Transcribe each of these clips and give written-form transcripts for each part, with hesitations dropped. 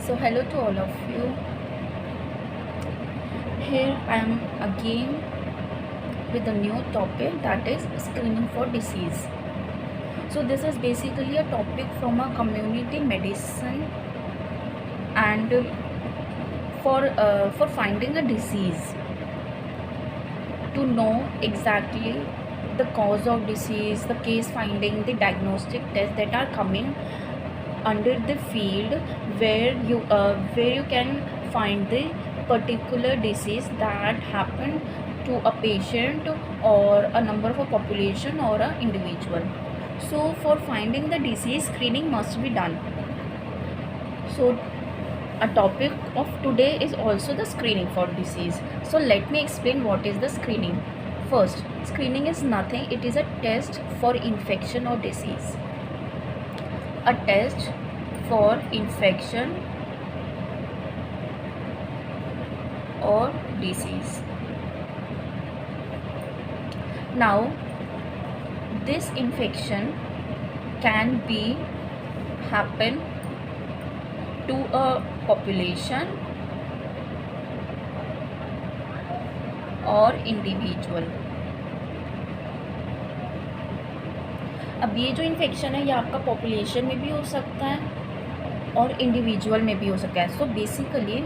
So hello to all of you. Here I am again with a new topic, that is screening for disease. So this is basically a topic from a community medicine and for finding a disease, to know exactly the cause of disease, the case finding, the diagnostic tests that are coming under the field where you can find the particular disease that happened to a patient or a number of a population or a individual. So for finding the disease, screening must be done. So a topic of today is also the screening for disease. So let me explain what is the screening. First, screening is nothing, it is a test for infection or disease. A test for infection or disease. Now this infection can be happen to a population और individual. अब ये जो infection है ये आपका population में भी हो सकता है और इंडिविजुअल में भी हो सकता है. सो बेसिकली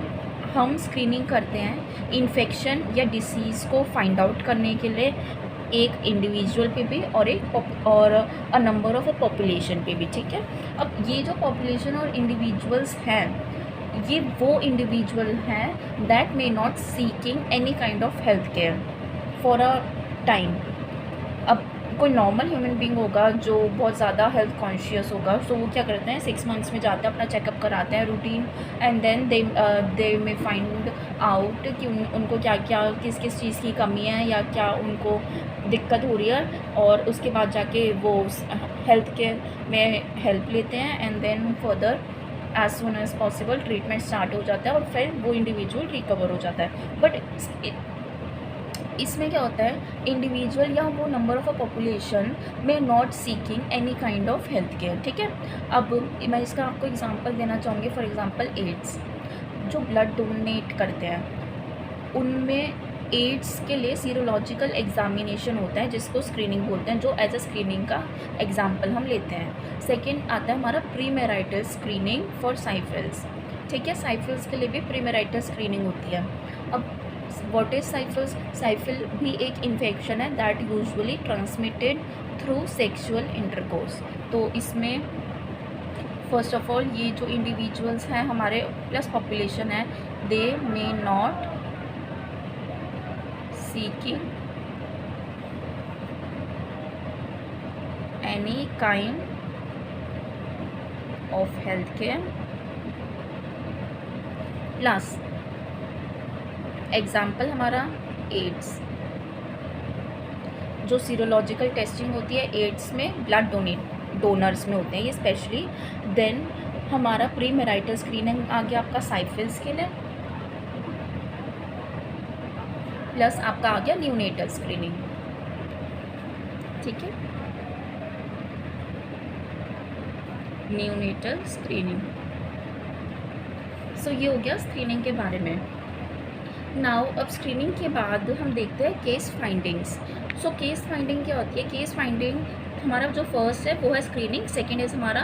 हम स्क्रीनिंग करते हैं इन्फेक्शन या डिसीज़ को फाइंड आउट करने के लिए एक इंडिविजुअल पे भी और a number of a population पे भी. ठीक है. अब ये जो पॉपुलेशन और इंडिविजुअल्स हैं, ये वो इंडिविजुअल हैं that may not seeking any kind of health care for a time. अब कोई नॉर्मल ह्यूमन बीइंग होगा जो बहुत ज़्यादा हेल्थ कॉन्शियस होगा, तो वो क्या करते हैं 6 मंथ्स में जाते हैं अपना चेकअप कराते हैं रूटीन, एंड देन दे में फाइंड आउट कि उनको क्या क्या किस किस चीज़ की कमी है या क्या उनको दिक्कत हो रही है, और उसके बाद जाके वो हेल्थ केयर में हेल्प लेते हैं and then further as soon as possible treatment start हो जाता है और फिर वो इंडिविजुअल रिकवर हो जाता है. बट इसमें क्या होता है, इंडिविजुअल या वो नंबर ऑफ अ पॉपुलेशन में not seeking any kind of health care. ठीक है. अब मैं इसका आपको एग्जांपल देना चाहूँगी. फॉर एग्जांपल एड्स, जो ब्लड डोनेट करते हैं उनमें एड्स के लिए सीरोलॉजिकल एग्जामिनेशन होता है जिसको स्क्रीनिंग बोलते हैं, जो एज अ स्क्रीनिंग का एग्जाम्पल हम लेते हैं. सेकेंड आता है हमारा प्रीमेराइटल स्क्रीनिंग फॉर साइफिल्स. ठीक है. साइफिल्स के लिए भी प्रीमेराइटल स्क्रीनिंग होती है. अब व्हाट इज साइफिल्स? साइफिल भी एक इन्फेक्शन है that usually transmitted through sexual intercourse. तो इसमें फर्स्ट ऑफ ऑल ये जो इंडिविजुअल्स हैं हमारे प्लस पॉपुलेशन है, they may not seeking any kind of health care. Plus example हमारा एड्स, जो सीरोलॉजिकल टेस्टिंग होती है एड्स में ब्लड डोनर्स में होते हैं ये स्पेशली. देन हमारा प्रीमेराइटल स्क्रीनिंग आ गया आपका साइफिल्स के लिए, प्लस आपका आ गया न्यूनेटल स्क्रीनिंग. ठीक है. Neonatal screening. सो ये हो गया स्क्रीनिंग के बारे में. नाउ अब स्क्रीनिंग के बाद हम देखते हैं case findings. So case finding क्या होती है? केस फाइंडिंग हमारा जो फर्स्ट है वो है स्क्रीनिंग, सेकेंड इज हमारा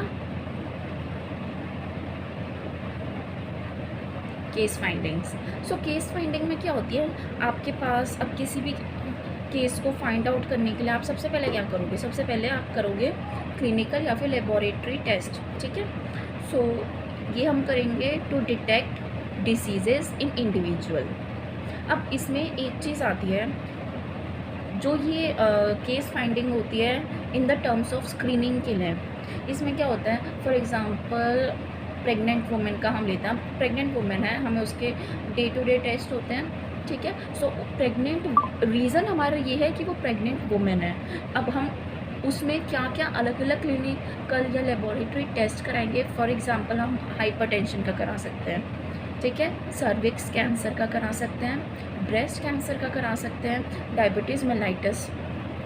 case findings. So case finding में क्या होती है, आपके पास अब किसी भी केस को फाइंड आउट करने के लिए आप सबसे पहले क्या करोगे? सबसे पहले आप करोगे क्लिनिकल या फिर लेबोरेटरी टेस्ट. ठीक है. सो ये हम करेंगे to detect diseases in individual. अब इसमें एक चीज़ आती है, जो ये केस फाइंडिंग होती है in the terms of screening के लिए. इसमें क्या होता है, फॉर एग्जांपल प्रेग्नेंट वुमेन का हम लेते हैं. प्रेग्नेंट वुमेन है, हमें उसके डे टू डे टेस्ट होते हैं. ठीक है. सो प्रेग्नेंट रीज़न हमारा ये है कि वो प्रेग्नेंट वुमेन है. अब हम उसमें क्या क्या अलग अलग क्लिनिकल या लेबोरेटरी टेस्ट कराएंगे. फॉर एग्जांपल हम हाइपरटेंशन का करा सकते हैं. ठीक है. सर्विक्स कैंसर का करा सकते हैं, ब्रेस्ट कैंसर का करा सकते हैं, डायबिटीज़ मेलाइटस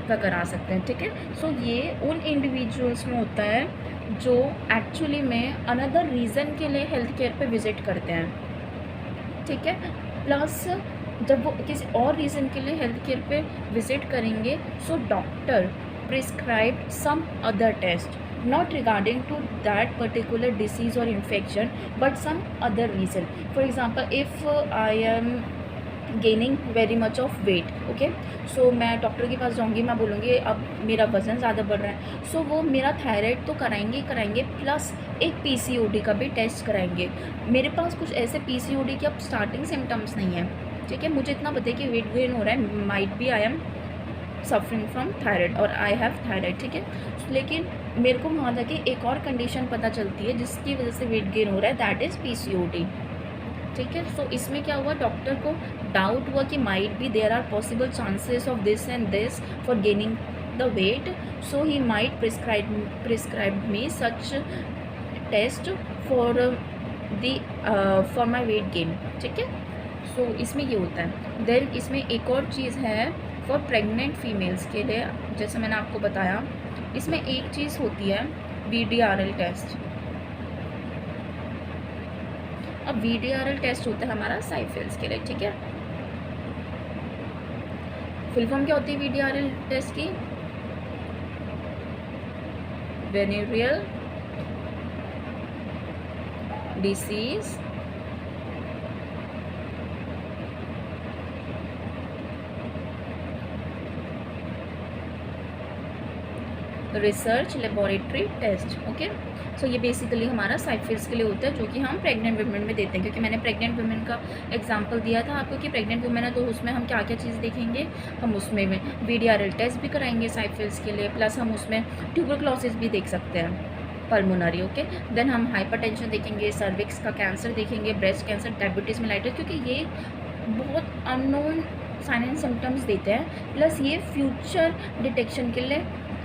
का करा सकते हैं. ठीक है. सो ये उन इंडिविजुअल्स में होता है जो एक्चुअली में अनदर रीज़न के लिए हेल्थ केयर पे विज़िट करते हैं, ठीक है। प्लस जब वो किसी और रीज़न के लिए हेल्थ केयर पे विज़िट करेंगे, so doctor prescribe some other test not regarding to that particular disease or infection but some other reason. For example, if I am gaining very much of weight, okay, so मैं doctor के पास जाऊँगी, मैं बोलूँगी अब मेरा वज़न ज़्यादा बढ़ रहा है, सो वो मेरा थायराइड तो कराएंगे प्लस एक पीसीओडी का भी टेस्ट कराएंगे। मेरे पास कुछ ऐसे पीसीओडी के अब स्टार्टिंग सिम्टम्स नहीं है, ठीक है, मुझे इतना पता है कि वेट गेन हो रहा है, might be I am suffering from thyroid और आई हैव थायराइड, ठीक है, लेकिन मेरे को वहाँ जाके एक और कंडीशन पता चलती है जिसकी वजह से वेट गेन हो रहा है, दैट इज़ पीसीओडी, ठीक है। सो इसमें क्या हुआ, डॉक्टर को डाउट हुआ कि might be there are possible chances of this and this for gaining the weight, so he might prescribe me such test for for my weight gain, ठीक है। सो इसमें ये होता है। देन इसमें एक और चीज़ है फॉर प्रेग्नेंट फीमेल्स के लिए, जैसे मैंने आपको बताया, इसमें एक चीज़ होती है VDRL टेस्ट। अब VDRL टेस्ट होता है हमारा साइफिल्स के लिए, ठीक है। फुल फॉर्म क्या होती है VDRL टेस्ट की, venereal disease research laboratory test, okay. So ये बेसिकली हमारा साइफिल्स के लिए होता है, जो कि हम प्रेग्नेंट वुमेन में देते हैं, क्योंकि मैंने प्रेग्नेंट वुमेन का एग्जांपल दिया था आपको कि प्रेग्नेंट वुमेन है तो उसमें हम क्या क्या चीज़ देखेंगे, हम उसमें VDRL टेस्ट भी कराएंगे साइफिल्स के लिए, प्लस हम उसमें ट्यूबरक्लोसिस भी देख सकते हैं, पल्मोनरी, ओके। देन हम हाइपरटेंशन देखेंगे, सर्विक्स का कैंसर देखेंगे, ब्रेस्ट कैंसर, डायबिटीज़ मेलाइटिस, क्योंकि ये बहुत अननोन साइन एंड सिम्टम्स देते हैं, प्लस ये फ्यूचर डिटेक्शन के लिए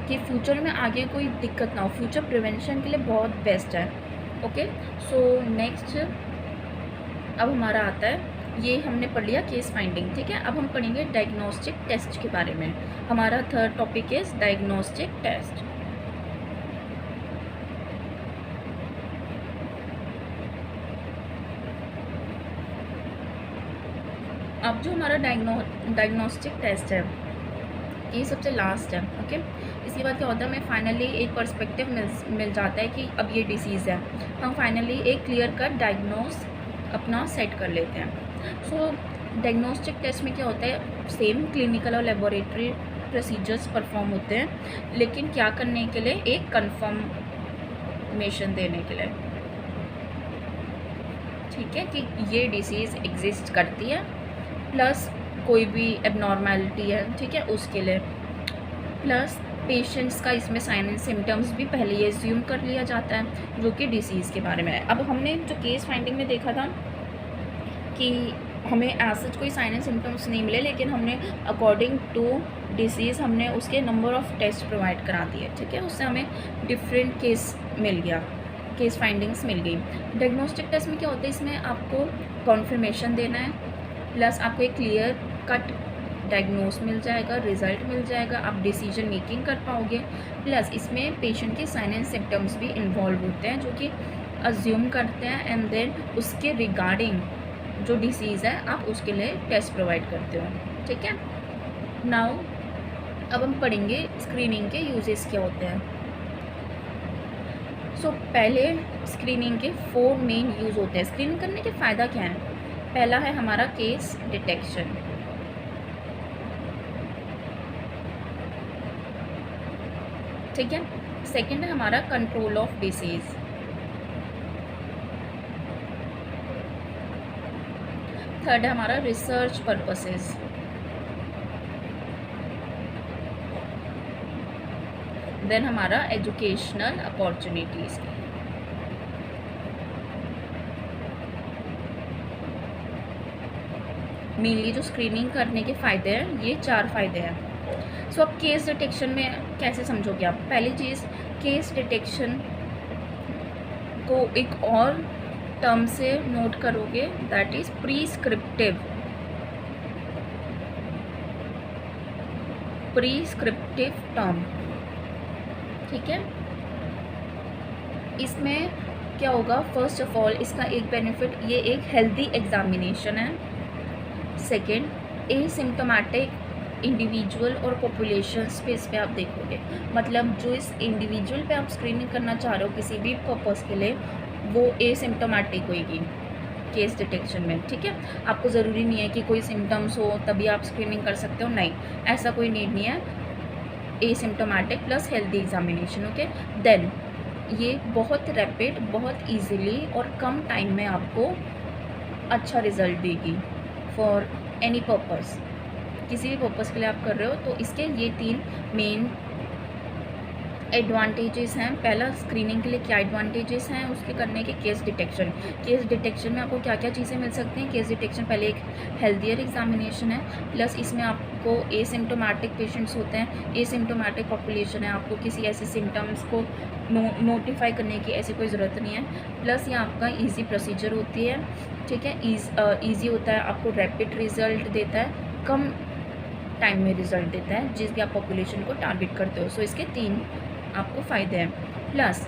कि फ्यूचर में आगे कोई दिक्कत ना हो, फ्यूचर प्रिवेंशन के लिए बहुत बेस्ट है, ओके। सो नेक्स्ट अब हमारा आता है, ये हमने पढ़ लिया केस फाइंडिंग, ठीक है। अब हम पढ़ेंगे डायग्नोस्टिक टेस्ट के बारे में। हमारा third topic is diagnostic test. अब जो हमारा डायग्नोस्टिक टेस्ट है ये सबसे लास्ट है, ओके। इसके बाद क्या होता है, हमें फाइनली एक पर्सपेक्टिव मिल जाता है कि अब ये डिसीज़ है, हम फाइनली एक क्लियर कट डायग्नोस अपना सेट कर लेते हैं। सो डायग्नोस्टिक टेस्ट में क्या होता है, सेम क्लिनिकल और लेबोरेटरी प्रोसीजर्स परफॉर्म होते हैं, लेकिन क्या करने के लिए, एक कंफर्मेशन देने के लिए, ठीक है, कि ये डिसीज़ एग्जिस्ट करती है, प्लस कोई भी एबनॉर्मेलिटी है, ठीक है, उसके लिए, प्लस पेशेंट्स का इसमें साइन एंड सिम्टम्स भी पहले ही एज्यूम कर लिया जाता है जो कि डिसीज़ के बारे में है। अब हमने जो केस फाइंडिंग में देखा था कि हमें ऐसा कोई साइन एंड सिम्टम्स नहीं मिले, लेकिन हमने अकॉर्डिंग टू डिसीज़ हमने उसके नंबर ऑफ टेस्ट प्रोवाइड करा दिए, ठीक है, उससे हमें डिफरेंट केस मिल गया, केस फाइंडिंग्स मिल गई। डायग्नोस्टिक टेस्ट में क्या होता है, इसमें आपको कॉन्फर्मेशन देना है, प्लस आपको एक क्लियर कट डायग्नोस मिल जाएगा, रिज़ल्ट मिल जाएगा, आप डिसीजन मेकिंग कर पाओगे, प्लस इसमें पेशेंट के साइन एंड सिम्टम्स भी इन्वॉल्व होते हैं जो कि अज्यूम करते हैं, एंड देन उसके रिगार्डिंग जो डिसीज़ है आप उसके लिए टेस्ट प्रोवाइड करते हो, ठीक है। नाउ अब हम पढ़ेंगे स्क्रीनिंग के यूजेस क्या होते हैं। सो पहले स्क्रीनिंग के 4 मेन यूज़ होते हैं। स्क्रीनिंग करने के फ़ायदा क्या है, पहला है हमारा केस डिटेक्शन, ठीक है। सेकंड है हमारा कंट्रोल ऑफ डिसीज़, थर्ड है हमारा रिसर्च पर्पसेस, देन हमारा एजुकेशनल अपॉर्चुनिटीज़। मेनली जो स्क्रीनिंग करने के फ़ायदे हैं, ये 4 फ़ायदे हैं। सो अब केस डिटेक्शन में कैसे समझोगे आप, पहली चीज़, केस डिटेक्शन को एक और टर्म से नोट करोगे, दैट इज़ प्रिस्क्रिप्टिव टर्म, ठीक है। इसमें क्या होगा, फर्स्ट ऑफ ऑल इसका एक बेनिफिट, ये एक हेल्दी एग्जामिनेशन है। सेकेंड, एसिम्टोमेटिक इंडिविजुअल और पॉपुलेशन पे इस पे आप देखोगे, मतलब जो इस इंडिविजुअल पे आप स्क्रीनिंग करना चाह रहे हो किसी भी पर्पज़ के लिए, वो एसिम्टोमेटिक होगी केस डिटेक्शन में, ठीक है। आपको ज़रूरी नहीं है कि कोई सिम्टम्स हो तभी आप स्क्रीनिंग कर सकते हो, नहीं, ऐसा कोई नीड नहीं है। Asymptomatic plus healthy examination, okay. Then ये बहुत रैपिड, बहुत इजीली और कम टाइम में आपको अच्छा रिजल्ट देगी फॉर एनी पर्पस, किसी भी पर्पज़ के लिए आप कर रहे हो। तो इसके ये 3 मेन एडवांटेजेस हैं। पहला, स्क्रीनिंग के लिए क्या एडवांटेजेस हैं उसके करने के, केस डिटेक्शन। केस डिटेक्शन में आपको क्या क्या चीज़ें मिल सकती हैं। केस डिटेक्शन पहले एक हेल्दियर एग्जामिनेशन है, प्लस इसमें आपको एसिम्टोमेटिक पेशेंट्स होते हैं, एसिम्टोमेटिक पॉपुलेशन है, आपको किसी ऐसे सिम्टम्स को नोटिफाई करने की ऐसी कोई ज़रूरत नहीं है। प्लस ये आपका ईजी प्रोसीजर होती है, ठीक है, ईजी होता है, आपको रैपिड रिज़ल्ट देता है, कम टाइम में रिज़ल्ट देता है जिस भी आप पॉपुलेशन को टारगेट करते हो। सो इसके 3 आपको फ़ायदे हैं। प्लस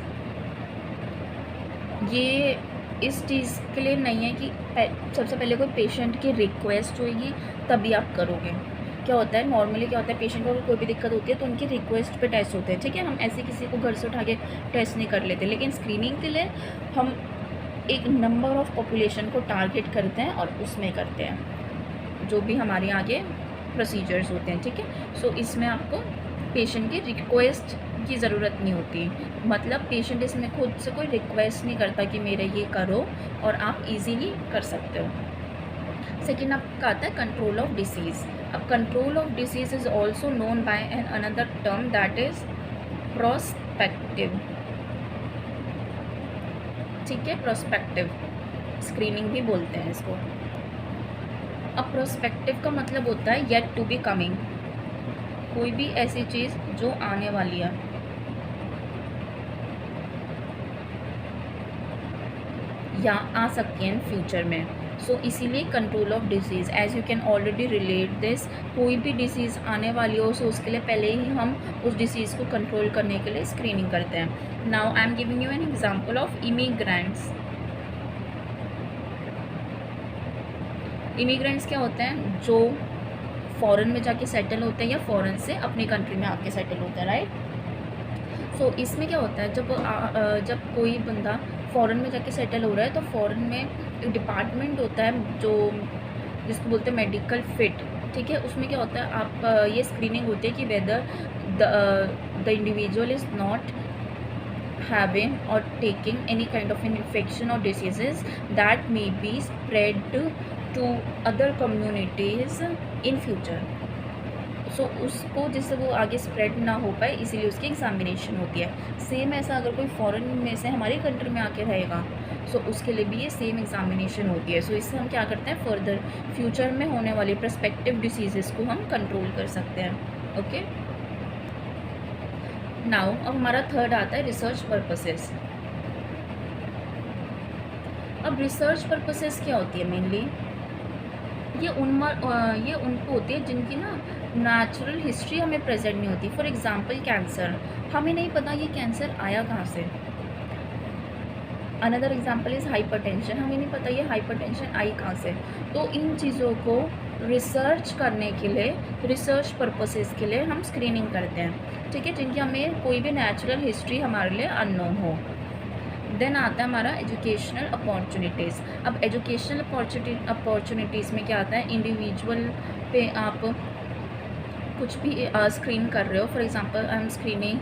ये इस चीज़ के लिए नहीं है कि सबसे पहले कोई पेशेंट की रिक्वेस्ट होगी तभी आप करोगे। क्या होता है नॉर्मली, क्या होता है पेशेंट को अगर कोई भी दिक्कत होती है तो उनकी रिक्वेस्ट पे टेस्ट होते हैं, ठीक है। हम ऐसे किसी को घर से उठा के टेस्ट नहीं कर लेते, लेकिन स्क्रीनिंग के लिए हम एक नंबर ऑफ़ पॉपुलेशन को टारगेट करते हैं और उसमें करते हैं जो भी हमारे आगे प्रोसीजर्स होते हैं, ठीक है। सो इसमें आपको पेशेंट की रिक्वेस्ट की ज़रूरत नहीं होती, मतलब पेशेंट इसमें खुद से कोई रिक्वेस्ट नहीं करता कि मेरे ये करो, और आप इजीली कर सकते हो। सेकेंड आपका आता है कंट्रोल ऑफ डिसीज़। अब control of disease is also known by an another term that is prospective, ठीक है, प्रोस्पेक्टिव स्क्रीनिंग भी बोलते हैं इसको। अब प्रोस्पेक्टिव का मतलब होता है येट टू बी कमिंग, कोई भी ऐसी चीज़ जो आने वाली है, या आ सकती है इन फ्यूचर में। सो इसीलिए control of disease, as you can already relate this, कोई भी डिसीज़ आने वाली हो सो उसके लिए पहले ही हम उस डिसीज़ को कंट्रोल करने के लिए स्क्रीनिंग करते हैं। Now I am giving you an example of immigrants. Immigrants क्या होते हैं, जो फ़ॉरेन में जाके सेटल होते हैं या फ़ॉरेन से अपनी कंट्री में आके सेटल होते हैं, राइट। सो इसमें क्या होता है, जब कोई बंदा फ़ॉरेन में जाके सेटल हो रहा है तो फ़ॉरेन में एक डिपार्टमेंट होता है जो जिसको बोलते हैं मेडिकल फिट, ठीक है। उसमें क्या होता है, आप ये स्क्रीनिंग होती है कि whether the individual is not having or taking any kind of an infection or diseases that may be spread to other communities in future. सो उसको जिससे वो आगे स्प्रेड ना हो पाए, इसीलिए उसकी एग्जामिनेशन होती है। सेम ऐसा अगर कोई फॉरेन में से हमारी कंट्री में आके रहेगा सो उसके लिए भी ये सेम एग्जामिनेशन होती है। सो इससे हम क्या करते हैं, फर्दर फ्यूचर में होने वाली प्रोस्पेक्टिव डिसीज़ेस को हम कंट्रोल कर सकते हैं, ओके। नाउ अब हमारा थर्ड आता है रिसर्च पर्पसेस। अब रिसर्च पर्पसेस क्या होती है मेनली, ये उनको होती है जिनकी ना नेचुरल हिस्ट्री हमें प्रेजेंट नहीं होती। फॉर एग्जांपल कैंसर, हमें नहीं पता ये कैंसर आया कहाँ से। अनदर एग्जांपल इज़ हाइपरटेंशन, हमें नहीं पता ये हाइपरटेंशन आई कहाँ से। तो इन चीज़ों को रिसर्च करने के लिए, रिसर्च पर्पसेस के लिए हम स्क्रीनिंग करते हैं, ठीक है, जिनकी हमें कोई भी नेचुरल हिस्ट्री हमारे लिए अननोन हो। देन आता है हमारा एजुकेशनल अपॉर्चुनिटीज़। अब एजुकेशनल अपॉर्चुनिटीज़ में क्या आता है, इंडिविजुअल पे आप कुछ भी स्क्रीन कर रहे हो। For example I am screening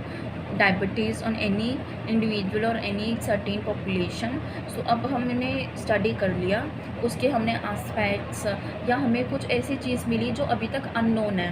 diabetes on any individual और एनी सर्टेन पॉपुलेशन। सो अब हमने स्टडी कर लिया, उसके हमने एस्पेक्ट्स या हमें कुछ ऐसी चीज़ मिली जो अभी तक अननोन है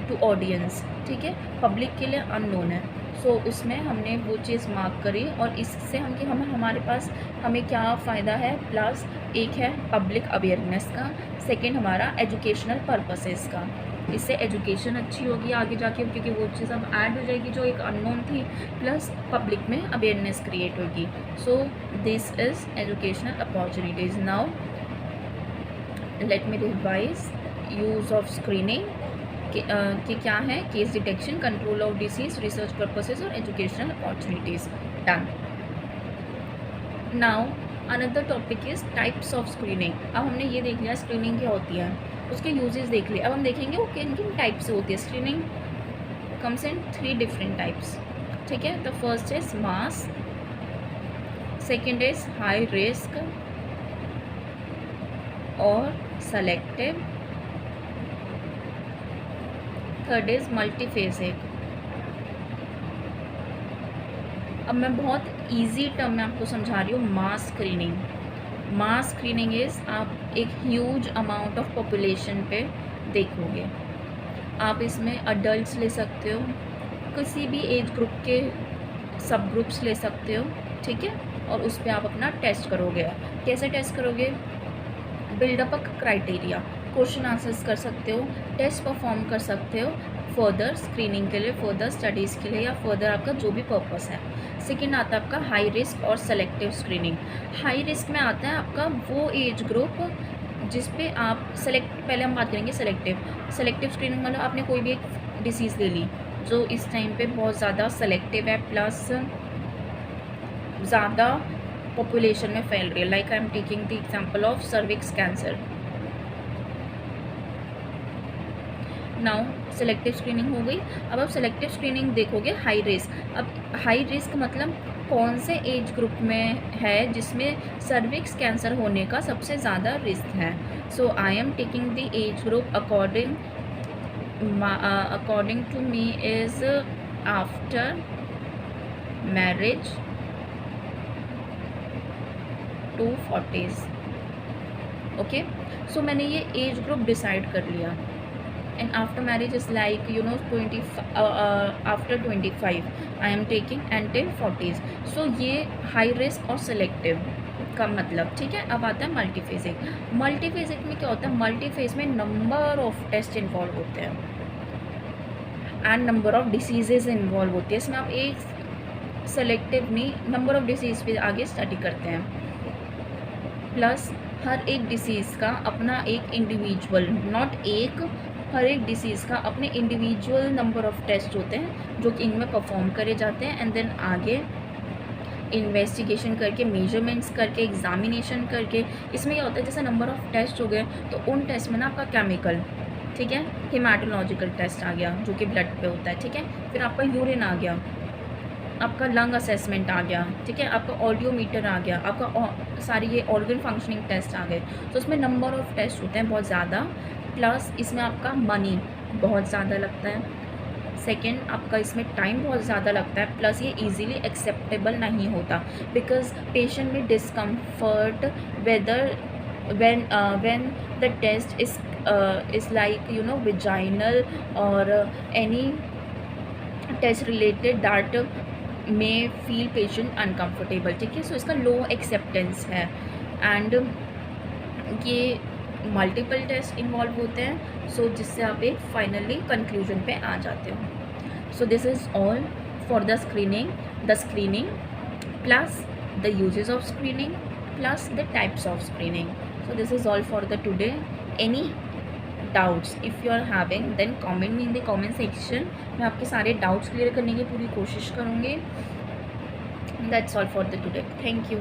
टू ऑडियंस, ठीक है, पब्लिक के लिए अननोन है। सो उसमें हमने वो चीज़ मार्क करी और इससे हमारे पास हमें क्या फ़ायदा है। प्लस एक है पब्लिक अवेयरनेस का, सेकंड हमारा एजुकेशनल पर्पसेस का, इससे एजुकेशन अच्छी होगी आगे जाके क्योंकि वो चीज़ अब ऐड हो जाएगी जो एक अननोन थी, प्लस पब्लिक में अवेयरनेस क्रिएट होगी। So this is educational opportunities. Now let me revise use of screening कि क्या है, case detection, control of disease, research purposes और educational opportunities. Done. Now another topic is types of screening. अब हमने ये देख लिया स्क्रीनिंग क्या होती है, उसके यूजेस देख लिए। अब हम देखेंगे वो किन किन टाइप से होती है। Screening comes in 3 different types, ठीक है। The first is mass, second is high risk और सेलेक्टिव, थर्ड इज मल्टीफेजिक। अब मैं बहुत इजी टर्म में आपको समझा रही हूँ। मास स्क्रीनिंग, मास स्क्रीनिंग इज़ आप एक ह्यूज अमाउंट ऑफ पॉपुलेशन पे देखोगे। आप इसमें अडल्ट्स ले सकते हो, किसी भी एज ग्रुप के सब ग्रुप्स ले सकते हो, ठीक है। और उस पर आप अपना टेस्ट करोगे। कैसे टेस्ट करोगे? Build up a criteria, question answers कर सकते हो, टेस्ट परफॉर्म कर सकते हो फर्दर स्क्रीनिंग के लिए, फर्दर स्टडीज़ के लिए, या फर्दर आपका जो भी पर्पस है। सेकेंड आता है आपका हाई रिस्क और सेलेक्टिव स्क्रीनिंग। हाई रिस्क में आता है आपका वो एज ग्रुप जिस पे आप सेलेक्ट, पहले हम बात करेंगे सेलेक्टिव स्क्रीनिंग मतलब आपने कोई भी एक डिसीज़ ले ली जो इस टाइम पे बहुत ज़्यादा सेलेक्टिव है, प्लस ज़्यादा पॉपुलेशन में फैल रही है। Like I am taking the example of cervix cancer. Now selective screening हो गई। अब आप सेलेक्टिव स्क्रीनिंग देखोगे हाई रिस्क। अब हाई रिस्क मतलब कौन से एज ग्रुप में है जिसमें सर्विक्स कैंसर होने का सबसे ज़्यादा रिस्क है। So I am taking the age group according to me is after marriage to 40s। Okay, so मैंने ये एज ग्रुप डिसाइड कर लिया। And after marriage is like 20 after 25 I am taking until 40s। सो ये high risk और selective का मतलब, ठीक है। अब आता है मल्टीफेजिक। मल्टीफेजिक में क्या होता है? मल्टीफेज में नंबर ऑफ टेस्ट इन्वॉल्व होते हैं and number of diseases involve होती है। इसमें आप एक सेलेक्टिव नहीं, नंबर ऑफ डिसीज़ पे आगे स्टडी करते हैं, प्लस हर एक डिसीज़ का अपना एक इंडिविजुअल, नॉट एक, हर एक डिसीज़ का अपने इंडिविजुअल नंबर ऑफ टेस्ट होते हैं जो कि इनमें परफॉर्म करे जाते हैं। एंड देन आगे इन्वेस्टिगेशन करके, मेजरमेंट्स करके, एग्जामिनेशन करके, इसमें क्या होता है जैसे नंबर ऑफ टेस्ट हो गए तो उन टेस्ट में ना आपका केमिकल, ठीक है, हेमाटोलॉजिकल टेस्ट आ गया जो कि ब्लड पे होता है, ठीक है। फिर आपका यूरिन आ गया, आपका लंग असेसमेंट आ गया, ठीक है, आपका ऑडियोमीटर आ गया, आपका सारी ये ऑर्गन फंक्शनिंग टेस्ट आ गए। तो उसमें नंबर ऑफ़ टेस्ट होते हैं बहुत ज़्यादा, प्लस इसमें आपका मनी बहुत ज़्यादा लगता है। सेकेंड, आपका इसमें टाइम बहुत ज़्यादा लगता है, प्लस ये इजीली एक्सेप्टेबल नहीं होता बिकॉज पेशेंट में discomfort whether when the test is like vaginal or any test related that may feel patient uncomfortable, ठीक है। सो इसका लो एक्सेप्टेंस है एंड ये मल्टीपल टेस्ट इन्वॉल्व होते हैं, सो जिससे आप एक फाइनली कंक्लूजन पे आ जाते हो। सो this is all for the screening plus the uses of screening plus the types of screening. So this is all for the today. Any doubts if you are having, then comment me in the comment section. मैं आपके सारे doubts clear करने की पूरी कोशिश करूँगी. That's all for the today. Thank you.